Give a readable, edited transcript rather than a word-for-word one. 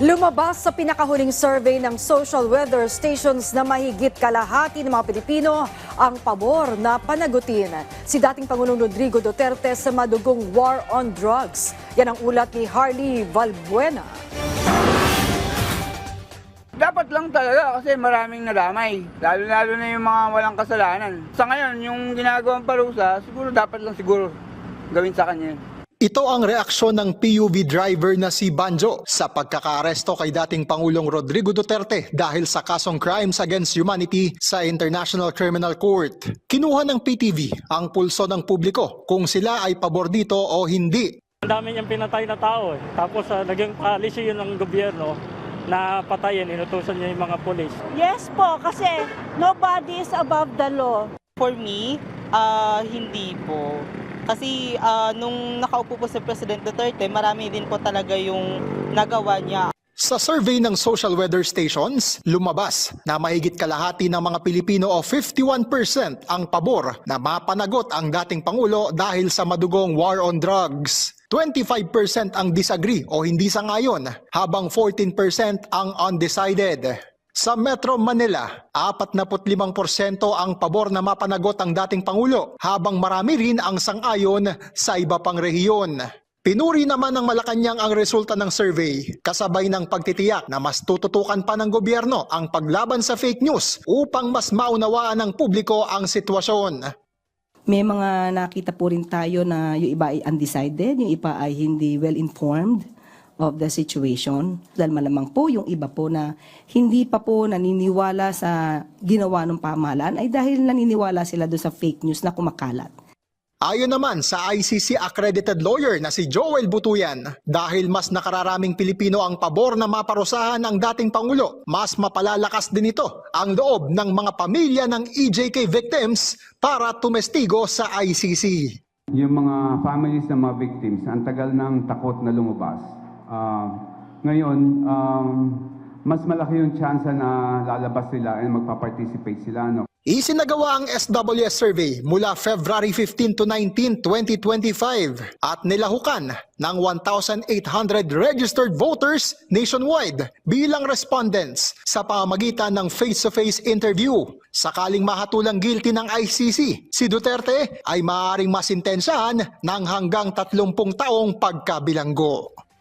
Lumabas sa pinakahuling survey ng social weather stations na mahigit kalahati ng mga Pilipino ang pabor na panagutin si dating Pangulong Rodrigo Duterte sa madugong war on drugs. Yan ang ulat ni Harley Valbuena. Dapat lang talaga kasi maraming nadamay, lalo-lalo na yung mga walang kasalanan. Sa ngayon, yung ginagawang parusa, siguro dapat lang gawin sa kanya. Ito ang reaksyon ng PUV driver na si Banjo sa pagkakaaresto kay dating Pangulong Rodrigo Duterte dahil sa kasong crimes against humanity sa International Criminal Court. Kinuha ng PTV ang pulso ng publiko kung sila ay pabor dito o hindi. Ang dami niyang pinatay na tao Tapos naging policy yun ng gobyerno na patayin, inutusan niya yung mga pulis. Yes po, kasi nobody is above the law. For me, hindi po. Kasi nung nakaupo po si President Duterte, marami din po talaga yung nagawa niya. Sa survey ng social weather stations, lumabas na mahigit kalahati ng mga Pilipino o 51% ang pabor na mapanagot ang dating Pangulo dahil sa madugong war on drugs. 25% ang disagree o hindi sangayon, habang 14% ang undecided. Sa Metro Manila, 45% ang pabor na mapanagot ang dating Pangulo, habang marami rin ang sang-ayon sa iba pang rehiyon. Pinuri naman ng Malacanang ang resulta ng survey, kasabay ng pagtitiyak na mas tututukan pa ng gobyerno ang paglaban sa fake news upang mas maunawaan ng publiko ang sitwasyon. May mga nakita po rin tayo na yung iba ay undecided, yung iba ay hindi well-informed of the situation. Dahil malamang po yung iba po na hindi pa po naniniwala sa ginawa ng pamahalaan ay dahil naniniwala sila doon sa fake news na kumakalat. Ayon naman sa ICC accredited lawyer na si Joel Butuyan, dahil mas nakararaming Pilipino ang pabor na maparusahan ang dating Pangulo, mas mapalalakas din ito ang loob ng mga pamilya ng EJK victims para tumestigo sa ICC. Yung mga families ng mga victims, ang tagal ng takot na lumabas. Ngayon, mas malaki yung chance na lalabas sila at magpa-participate sila. No? Isinagawa ang SWS survey mula February 15 to 19, 2025 at nilahukan ng 1,800 registered voters nationwide bilang respondents sa pamamagitan ng face-to-face interview. Sakaling mahatulang guilty ng ICC, si Duterte ay maaaring masintensyahan ng hanggang 30 taong pagkabilanggo.